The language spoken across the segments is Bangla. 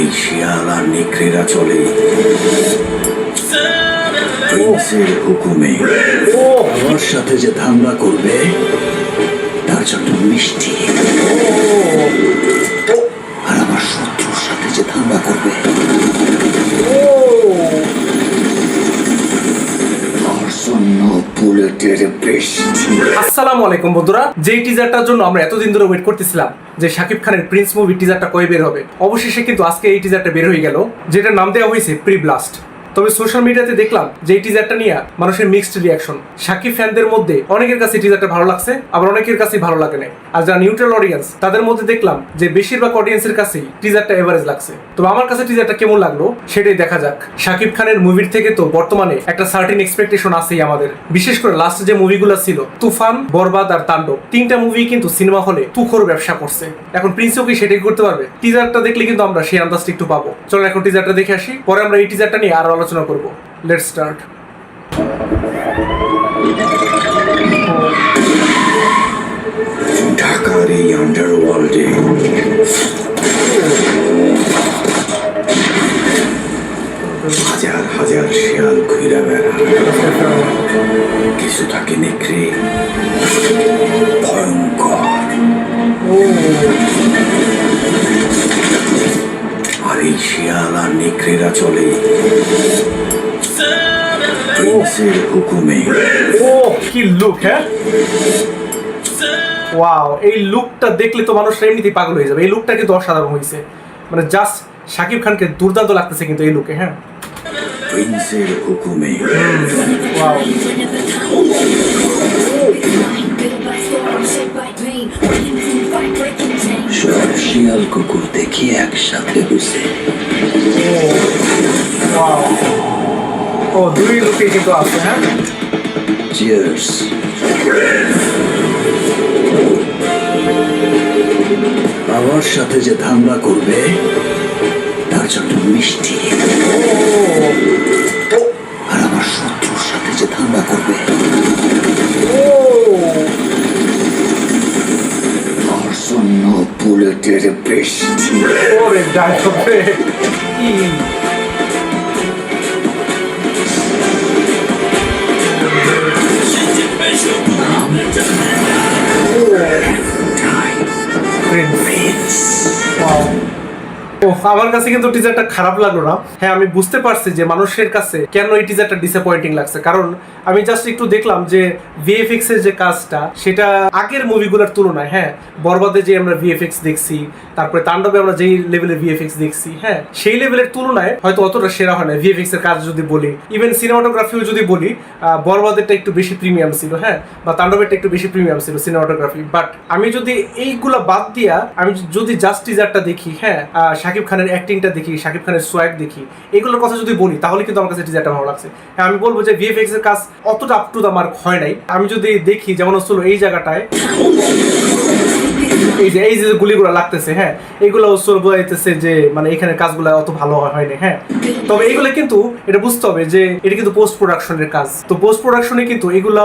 এই শিয়াল আর নেকড়েরা চলে প্রিন্সের হুকুমে। আমার সাথে যে ধান্দা করবে তার জন্য মিষ্টি, আর আমার শত্রুর সাথে যে ধান্দা করবে তার জন্য বুলেটের বৃষ্টি। আসসালামু আলাইকুম বন্ধুরা, যেই টিজারটার জন্য আমরা এতদিন ধরে ওয়েট করতেছিলাম যে শাকিব খানের প্রিন্স মুভি টিজারটা কবে বের হবে, অবশেষে কিন্তু আজকে এই টিজারটা বের হয়ে গেল, যেটার নাম দেওয়া হয়েছে প্রি ব্লাস্ট। তবে সোশ্যাল মিডিয়াতে দেখলাম যে এই টিজারটা নিয়ে মানুষের মিক্সড রিয়াকশন। শাকিব ফ্যানদের মধ্যে অনেকের কাছে টিজারটা ভালো লাগছে, আবার অনেকের কাছেই ভালো লাগে না। আর যারা নিউট্রাল অডিয়েন্স তাদের মধ্যে দেখলাম যে বেশিরভাগ অডিয়েন্সের কাছেই টিজারটা এভারেজ লাগছে। তবে আমার কাছে টিজারটা কেমন লাগলো সেটাই দেখা যাক। শাকিব খানের মুভির থেকে তো বর্তমানে একটা সার্টেন এক্সপেকটেশন আছেই আমাদের, বিশেষ করে লাস্ট যে মুভিগুলো ছিল তুফান, বরবাদ আর তাণ্ডব, তিনটা মুভি কিন্তু সিনেমা হলে তুখোর ব্যবসা করছে। এখন প্রিন্সও কি সেটাই করতে পারবে? টিজারটা দেখলে কিন্তু আমরা সেই আন্দাজটা একটু পাবো। চলো এখন টিজারটা দেখে আসি, পরে আমরা এই টিজারটা নিয়ে আরো আলোচনা করবো। Let's start. ঢাকার এই আন্ডারওয়ার্ল্ডে হাজার হাজার শিয়াল ঘুরে বেড়ায়। কিছু থাকে নেকড়ে, ভয়ঙ্কর, আর এই শিয়াল আর নেকড়েরা চলে প্রিন্সের হুকুমে। ও কি লুক! হ্যাঁ, ওয়াও, এই লুকটা দেখলে তো মানুষ এমনিতেই পাগল হয়ে যাবে। এই লুকটা কিন্তু অসাধারণ হয়েছে, মানে জাস্ট শাকিব খানকে দুর্দান্ত লাগতেছে কিন্তু এই লুকে। হ্যাঁ, প্রিন্সের হুকুমে। ওয়াও, সব শিয়াল কুকুর দেখি একসাথে হয়েছে। ওয়াও, ও দুই লুকে কিন্তু আছে। হ্যাঁ, চিয়ার্স। আমার সাথে যে ধান্দা করবে তার জন্য মিষ্টি, আর আমার শত্রুর সাথে যে ধান্দা করবে তার জন্য বুলেটের বৃষ্টি। ওরে ডায়লগ রে! আমার কাছে কিন্তু টিজারটা খারাপ লাগলো না। হ্যাঁ, আমি বুঝতে পারছি যে মানুষের কাছে কেন এই টিজারটা ডিসঅ্যাপয়েন্টিং লাগছে, কারণ আমি জাস্ট একটু দেখলাম যে ভিএফএক্স এর যে কাজটা সেটা আগের মুভিগুলোর তুলনায়, হ্যাঁ, বরবাদে যে আমরা ভিএফএক্স দেখছি, তারপরে তাণ্ডবে আমরা যেই লেভেলের ভিএফএক্স দেখছি, হ্যাঁ, সেই লেভেলের তুলনায় হয়তো অতটা সেরা হয় না ভিএফএক্স এর কাজ যদি বলি। ইভেন সিনেমাটোগ্রাফিও যদি বলি, বরবাদেরটা একটু বেশি প্রিমিয়াম ছিল, হ্যাঁ, বা তাণ্ডবেরটা একটু বেশি প্রিমিয়াম ছিল সিনেমাটোগ্রাফি। বাট আমি যদি এইগুলা বাদ দিয়া আমি যদি জাস্ট টিজারটা দেখি, হ্যাঁ, শাকিব খানের অ্যাক্টিংটা দেখি, শাকিব খানের সোয়াগ দেখি, এগুলোর কথা যদি বলি তাহলে কিন্তু আমার কাছে টিজারটা ভালো লাগছে। হ্যাঁ, আমি বলবো যে ভিএফএক্স এর কাজ অতটা আপ টু দা মার্ক হয় নাই। আমি যদি দেখি যেমন হচ্ছিল এই জায়গাটায় এই যে গুলিগুলো লাগতেছে, হ্যাঁ, এগুলো বোঝাইতেছে যে মানে এখানে কাজগুলো অত ভালো হয়নি। হ্যাঁ, তবে এগুলো কিন্তু এটা বুঝতে হবে যে এটা কিন্তু পোস্ট প্রোডাকশনের কাজ। তো পোস্ট প্রোডাকশনে কিন্তু এগুলো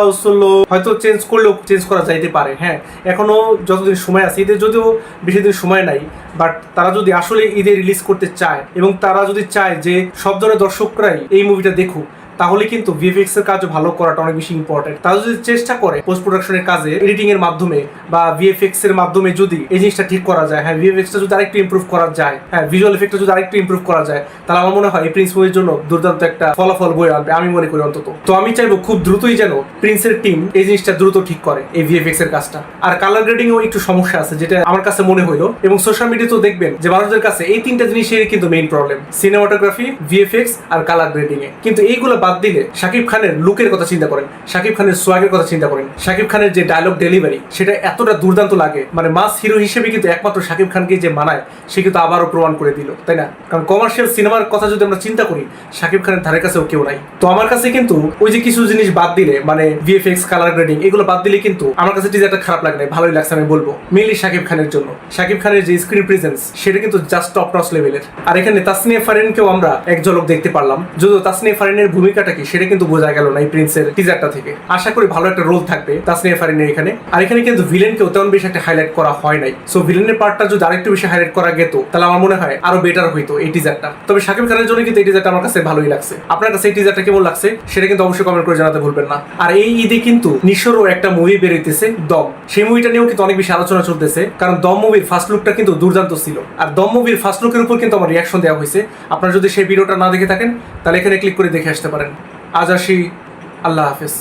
হয়তো চেঞ্জ করলেও চেঞ্জ করা যাইতে পারে। হ্যাঁ, এখনো যতদিন সময় আছে, ঈদের যদিও বেশি দিন সময় নাই, বাট তারা যদি আসলে ঈদে রিলিজ করতে চায় এবং তারা যদি চায় যে সব ধরনের দর্শকরাই এই মুভিটা দেখুক, তাহলে কিন্তু ভিএফএক্স এর কাজ ভালো করাটা অনেক বেশি ইম্পর্টেন্ট। তারা যদি চেষ্টা করে পোস্ট প্রোডাকশনের কাজে এডিটিং এর মাধ্যমে বা ভিএফএক্স এর মাধ্যমে যদি এই জিনিসটা ঠিক করা যায়, হ্যাঁ, ভিএফএক্স টা যদি আরেকটু ইমপ্রুভ করা যায়, হ্যাঁ, ভিজুয়াল এফেক্টটা যদি আরেকটু ইমপ্রুভ করা যায়, তাহলে আমার মনে হয় এই প্রিন্স মুভির জন্য দুর্দান্ত একটা ফলাফল বয়ে আনবে, আমি মনে করি অন্তত। তো আমি চাইবো খুব দ্রুতই যেন প্রিন্সের টিম এই জিনিসটা দ্রুত ঠিক করে, এই ভিএফএক্স এর কাজটা। আর কালার গ্রেডিং এও একটু সমস্যা আছে, যেটা আমার কাছে মনে হইলো, এবং সোশ্যাল মিডিয়াতেও দেখবেন যে মানুষদের কাছে এই তিনটা জিনিসের কিন্তু মেইন প্রবলেম, সিনেমাটোগ্রাফি, ভিএফএক্স আর কালার গ্রেডিং এ। কিন্তু এইগুলো বাদ দিলে শাকিব খানের লুকের কথা চিন্তা করেন, শাকিব খানের সোয়াগের কথা চিন্তা করেন, শাকিব খানের যে ডায়লগ ডেলিভারি সেটা এতটা দুর্দান্ত লাগে, মানে মাস হিরো হিসেবে কিন্তু একমাত্র শাকিব খানকে যে মানায় সে কিন্তু আবারও প্রমাণ করে দিল, তাই না? কারণ কমার্শিয়াল সিনেমার কথা যদি আমরা চিন্তা করি, শাকিব খানের ধারে কাছেও কেউ নাই। তো আমার কাছে কিন্তু ওই যে কিছু জিনিস বাদ দিলে, মানে ভিএফএক্স, কালার গ্রেডিং, এগুলো বাদ দিলে কিন্তু আমার কাছে টিজারটা খারাপ লাগে না, ভালোই লাগছে আমি বলবো। মেইনলি শাকিব খানের জন্য, শাকিব খানের যে স্ক্রিন প্রেজেন্স সেটা কিন্তু জাস্ট টপ নচ লেভেলের। আর এখানে তাসনিয়া ফারিনকেও আমরা এক ঝলক দেখতে পারলাম, যদিও তাসনিয়া ফারিনের ভূমিকা ভূমিকাটা কি সেটা কিন্তু বোঝা গেল না এই প্রিন্সের টিজারটা থেকে। আশা করি ভালো একটা রোল থাকবে তাসনিয়া ফারিনের এখানে। আর এখানে কিন্তু ভিলেনকেও তেমন বেশি একটা হাইলাইট করা হয় নাই। সো ভিলেনের পার্টটা যদি আরেকটু বেশি হাইলাইট করা যেত তাহলে আমার মনে হয় আরো বেটার হইতো এই টিজারটা। তবে শাকিব খানের জন্য কিন্তু এই টিজারটা আমার কাছে ভালোই লাগছে। আপনার কাছে এই টিজারটা কেমন লাগছে সেটা কিন্তু অবশ্যই কমেন্ট করে জানাতে ভুলবেন না। আর এই ঈদে কিন্তু নিশোরও একটা মুভি বেরোইতেছে দম। সেই মুভিটা নিয়েও কিন্তু অনেক বেশি আলোচনা চলতেছে, কারণ দম মুভির ফার্স্ট লুকটা কিন্তু দুর্দান্ত ছিল। আর দম মুভির ফার্স্ট লুকের উপর কিন্তু আমার রিয়াকশন দেওয়া হয়েছে। আপনারা যদি সেই ভিডিওটা না দেখে থাকেন তাহলে এখানে ক্লিক করে দেখে আসতে পারেন। আজ আসি, আল্লাহ হাফেজ।